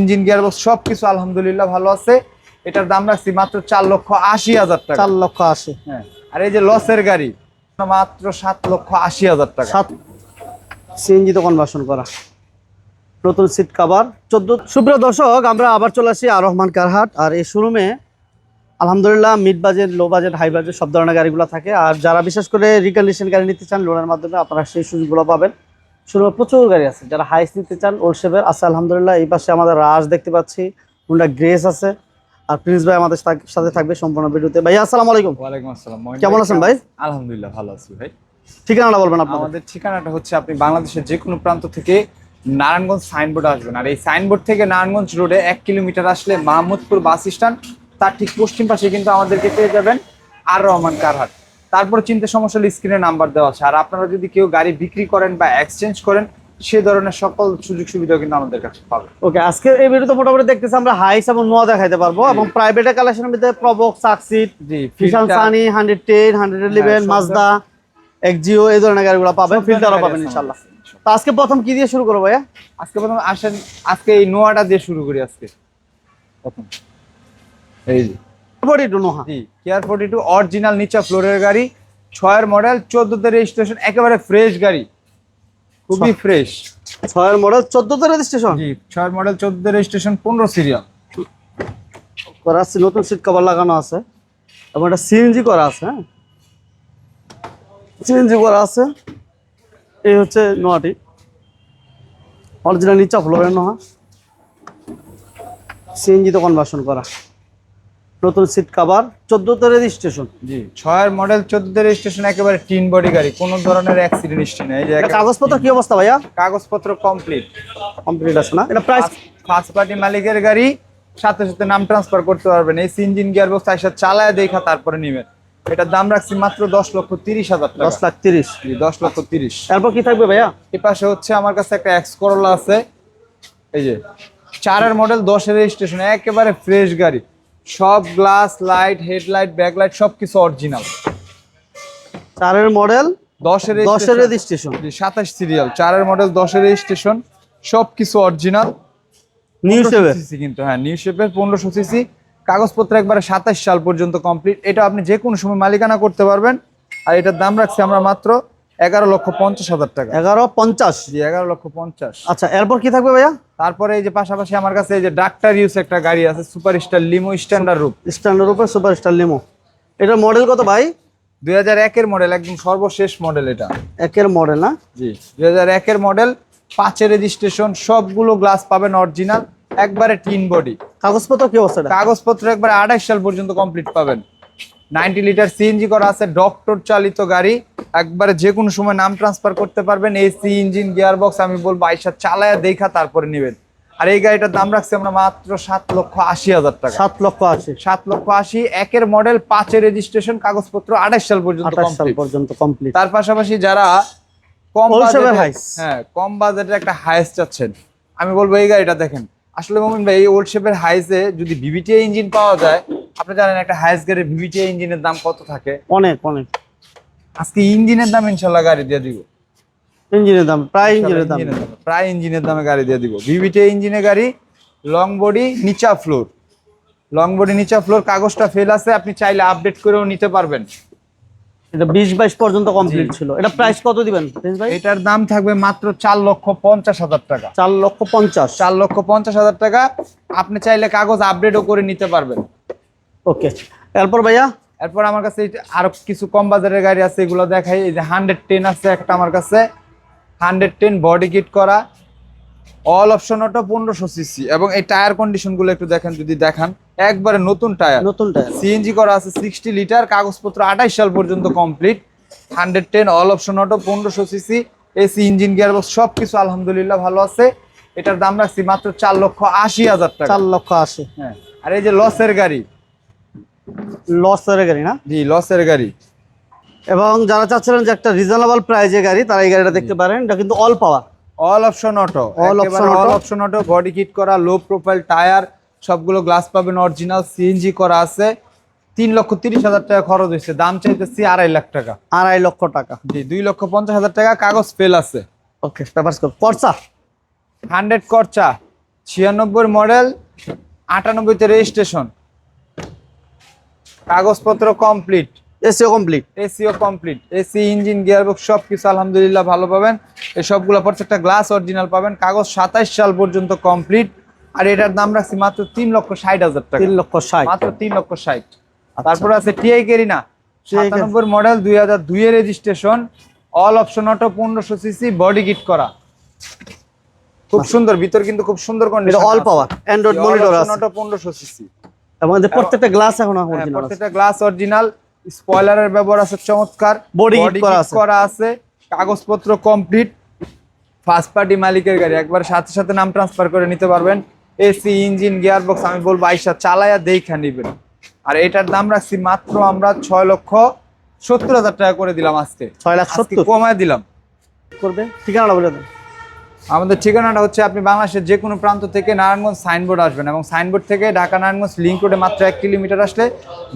Engine gearbox সবকিছু আলহামদুলিল্লাহ ভালো আছে। এটার দাম রাখছি মাত্র 4,80,000 টাকা। 4,80,000। হ্যাঁ, আর এই যে লসের গাড়ি মাত্র 7,80,000 টাকা। সিএনজি তো কনভার্সন করা, নতুন সিট কভার 14। সুপ্রিয় দর্শক, আমরা আবার চলে আসি আর রহমান কারহাট। আর এই শোরুমে আলহামদুলিল্লাহ mid budget, low budget, high budget সব ধরনের গাড়িগুলো থাকে। আর যারা বিশেষ করে রিকন্ডিশন গাড়ি নিতে চান লোনের মাধ্যমে, আপনারা সেই সুযোগগুলো পাবেন। শোরুমে প্রচুর গাড়ি আছে। যারা হাইস নিতে চান ওল্ড শেপের আছে আলহামদুলিল্লাহ। এই পাশে আমাদের রাজ দেখতে পাচ্ছি, হুন্ডা গ্রেস আছে। আর প্রিন্স ভাই আমাদের সাথে থাকবে সম্পূর্ণ ভিডিওতে। ভাই আসসালামু আলাইকুম। ওয়ালাইকুম আসসালাম। কেমন আছেন ভাই? আলহামদুলিল্লাহ ভালো আছি ভাই। ঠিকানাটা বলবেন আপনাদের। আমাদের ঠিকানাটা হচ্ছে, আপনি বাংলাদেশের যে কোনো প্রান্ত থেকে নারায়ণগঞ্জ সাইনবোর্ড আসবেন। আর এই সাইনবোর্ড থেকে নারায়ণগঞ্জ রোডে 1 কিলোমিটার আসলে মাহমুদপুর বাস স্ট্যান্ড, তার ঠিক পশ্চিম পাশে কিন্তু আমাদেরকে পেয়ে যাবেন আর রহমান কারহাট। তারপর চিনতে সমস্যা হলে স্ক্রিনে নাম্বার দেওয়া আছে। আর আপনারা যদি কেউ গাড়ি বিক্রি করেন বা এক্সচেঞ্জ করেন, সে ধরনের সকল সুযোগ সুবিধা কিন্তু আমাদের কাছে পাবেন। ওকে, আজকে এই ভিডিওতে মোটামুটি দেখতেছি আমরা হাইস এবং নোয়া দেখাইতে পারবো। এবং প্রাইভেটের কালেকশনের ভিতরে প্রবক্স, সাকসিট, জি, ফিশান সানি, 110, 111, মাজদা, এক্সজিও এই ধরনের গাড়িগুলো পাবেন। ফিল্টারও পাবেন ইনশাআল্লাহ। তো আজকে প্রথম কি দিয়ে শুরু করবো ভাইয়া? আজকে প্রথম আসেন, আজকে এই নোয়াটা দিয়ে শুরু করি। আজকে প্রথম এই যে 42 নোহা। জি, কেয়ার 42 অরিজিনাল নিচা ফ্লোরের গাড়ি, 6 মডেল, 14তে রেজিস্ট্রেশন, একেবারে ফ্রেশ গাড়ি, খুবই ফ্রেশ। 6 মডেল, 14তে রেজিস্ট্রেশন। জি, 6 মডেল, 14তে রেজিস্ট্রেশন, 15 সিরিয়াল করা আছে, নতুন সিট কভার লাগানো আছে এবং এটা সিএনজি করা আছে। হ্যাঁ, সিএনজি করা আছে। এই হচ্ছে নোয়াটি, অরিজিনাল নিচা ফ্লোরের নোহা, সিএনজি তো কনভার্সন করা, নতুন সিট কভার, 14তে রেজিস্ট্রেশন। জি, 6 মডেল, 14তে রেজিস্ট্রেশন, একেবারে টিন বডি গাড়ি, কোনো ধরনের অ্যাক্সিডেন্ট হিস্ট্রি নেই। এই যে কাগজপত্র কি অবস্থা ভাইয়া? কাগজপত্র কমপ্লিট কমপ্লিট আছে না? এটা প্রাইস ফার্স্ট পার্টি মালিকের গাড়ি, সাথে সাথে নাম ট্রান্সফার করতে পারবেন। এই ইঞ্জিন গিয়ারবক্স একসাথে চালায় দেখা তারপরে নেবেন। এটার দাম রাখছি মাত্র 10,30,000 টাকা। 10,30,000। জি, 10,30,000। তারপর কি থাকবে ভাইয়া? এই পাশে হচ্ছে আমার কাছে একটা এক্স করোলা আছে। এই যে 4 মডেল, 10 রেজিস্ট্রেশন, একেবারে ফ্রেশ গাড়ি, সব গ্লাস, লাইট, হেডলাইট, ব্যাকলাইট সবকিছু অরিজিনাল। 4 মডেল, 10 রেজিস্ট্রেশন, জি, 27 সিরিয়াল, 4 মডেল, 10 রেজিস্ট্রেশন, সবকিছু অরিজিনাল, নিউ শেপের কিন্তু হ্যাঁ নিউ শেপের, 1500 সিসি, কাগজপত্র একবারে 27 সাল পর্যন্ত কমপ্লিট। এটা আপনি যে কোনো সময় মালিকানা করতে পারবেন। আর এটার দাম রাখছি আমরা মাত্র 11,50,000 টাকা। 11,50,000। জি, 11,50,000। আচ্ছা, এরপর কি থাকবে ভাইয়া? তারপরে এই যে পাশাপাশি আমার কাছে এই যে ডাক্তার ইউজ একটা গাড়ি আছে, সুপার স্টার লিমো স্ট্যান্ডার্ড রূপ, স্ট্যান্ডার্ড উপর সুপার স্টার লিমো। এটার মডেল কত ভাই? 2001 এর মডেল, একদম সর্বশেষ মডেল এটা। 1 মডেল না? জি, 2001 এর মডেল, 5 রেজিস্ট্রেশন, সবগুলো গ্লাস পাবেন অরিজিনাল, একবারে টিন বডি। কাগজপত্র কি অবস্থা? কাগজপত্র একবারে 28 সাল পর্যন্ত কমপ্লিট পাবেন। 90 লিটার সিএনজি করা আছে, ডক্টর চালিত গাড়ি, একবারে যে কোনো সময় নাম ট্রান্সফার করতে পারবেন। এসি, ইঞ্জিন, গিয়ারবক্স আমি বলবো আইসা চালায়া দেখা তারপরে নেবেন। আর এই গাড়িটার দাম রাখছি আমরা মাত্র 7,80,000 টাকা। 7,80,000। 7,80,000, 1 মডেল, 5 রেজিস্ট্রেশন, কাগজপত্র 28 সাল পর্যন্ত কমপ্লিট। তার পাশাপাশি যারা কম বাজেটের কম বাজেটের একটা হাইস চাচ্ছেন, আমি বলবো এই গাড়িটা দেখেন। আসলে মোমিন ভাই, এই ওল্ড শেপের হাইসে যদি ভিভিটিআই ইঞ্জিন পাওয়া যায়, আপনি জানেন একটা হাইস গাড়ির ভিভিটিআই ইঞ্জিনের দাম কত থাকে? অনেক অনেক। আজকে ইঞ্জিনের দাম ইনশাল্লাহ গাড়ি দিয়ে দিব। ইঞ্জিনের দাম প্রায় ইঞ্জিনের দামে গাড়ি দিয়ে দিব। ভিভিটিআই ইঞ্জিনের গাড়ি, লং বডি, নিচা ফ্লোর, লং বডি, নিচা ফ্লোর, কাগজটা ফেল আছে, আপনি চাইলে আপডেট করেও নিতে পারবেন। এটা 20-22 পর্যন্ত কমপ্লিট ছিল। এটা প্রাইস কত দিবেন ভাই? এটার দাম থাকবে মাত্র 4,50,000 টাকা। 4,50,000। 4,50,000 টাকা। আপনি চাইলে কাগজ আপডেটও করে নিতে পারবেন। ওকে, এরপর ভাইয়া? এরপর আমার কাছে আরো কিছু কম বাজারের গাড়ি আছে, এগুলো দেখাই। এই যে 110 আছে একটা আমার কাছে, 110 বডি কিট করা, অল অপশন অটো, 1500 সিসি। এবং এই টায়ার কন্ডিশন গুলো একটু দেখেন, যদি দেখান, একবারে নতুন টায়ার, সিএনজি করা আছে, 60 লিটার, কাগজপত্র 28 সাল পর্যন্ত complete. 110 all option auto, 1500 CC, AC, engine, gearbox সবকিছু আলহামদুলিল্লাহ ভালো আছে। এটার দাম রাখছি মাত্র 4,80,000 টাকা। 4,80,000। হ্যাঁ, আর এই যে লসের গাড়ি, লসের গাড়ি না? জি, লসের গাড়ি। এবং যারা চাচ্ছিলেন যে একটা রিজনেবল প্রাইজে গাড়ি, তারা এই গাড়িটা দেখতে পারেন। এটা কিন্তু অল পাওয়ার, all option auto, all option auto, body kit করা, লো প্রোফাইল টায়ার, সবগুলো গ্লাস পাবেন অরিজিনাল, সিএনজি করা আছে। 3,30,000 টাকা খরচ হয়েছে, দাম চাইতেছি 2.5 লাখ টাকা। 2.5 লক্ষ টাকা? জি, 2,50,000 টাকা, কাগজ ফেল আছে। ওকে, পেপারস করছা 100 করচা, 96 মডেল, 98 তে রেজিস্ট্রেশন, কাগজপত্র complete, SEO complete. SEO complete, AC engine gearbox সবকিছু আলহামদুলিল্লাহ ভালো পাবেন। এই সবগুলো প্রত্যেকটা গ্লাস অরিজিনাল পাবেন। কাগজ 27 সাল পর্যন্ত কমপ্লিট। আর এটার দাম রাখছি মাত্র 3,60,000 টাকা। 3,60,000 মাত্র 3,60,000। তারপর আছে টিআই কেরিনা 97 মডেল, 2002 এর registration, all option auto, 1500 CC, body kit করা, খুব সুন্দর ভিতর, কিন্তু খুব সুন্দর কন্ডিশন। অল পাওয়ার অ্যান্ড্রয়েড মনিটর আছে, অটো 1500 সিসি এবং এদের প্রত্যেকটা গ্লাস এখন অরিজিনাল আছে। প্রত্যেকটা গ্লাস অরিজিনাল, স্পয়লারের ব্যবহার আছে চমৎকার, বডি কিট করা আছে, কাগজপত্র কমপ্লিট, ফার্স্ট পার্টি মালিকের গাড়ি, একবার সাথে সাথে নাম ট্রান্সফার করে নিতে পারবেন। এসি ইঞ্জিন গিয়ারবক্স আমি বলবো আইসা চালায়া দেখা নিবেন। আর এটার দাম রাখছি মাত্র আমরা 6,70,000 টাকা করে দিলাম আজকে। 6,70,000 কমায় দিলাম। করবে ঠিকানাটা বলে দেন। আমাদের ঠিকানাটা হচ্ছে, আপনি বাংলাদেশের যে কোনো প্রান্ত থেকে নারায়ণগঞ্জ সাইনবোর্ড আসবেন, এবং সাইনবোর্ড থেকে ঢাকা নারায়ণগঞ্জ লিংক রোডে মাত্র 1 কিলোমিটার আসলে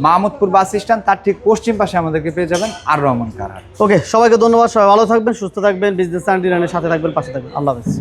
মাহমুদপুর বাস স্ট্যান্ড, তার ঠিক পশ্চিম পাশে আমাদেরকে পেয়ে যাবেন আর রহমান কারহাট। ওকে, সবাইকে ধন্যবাদ, সবাই ভালো থাকবেন, সুস্থ থাকবেন, বিজনেস চ্যানেলের সাথে থাকবেন, পাশে থাকবেন। আল্লাহ হাফেজ।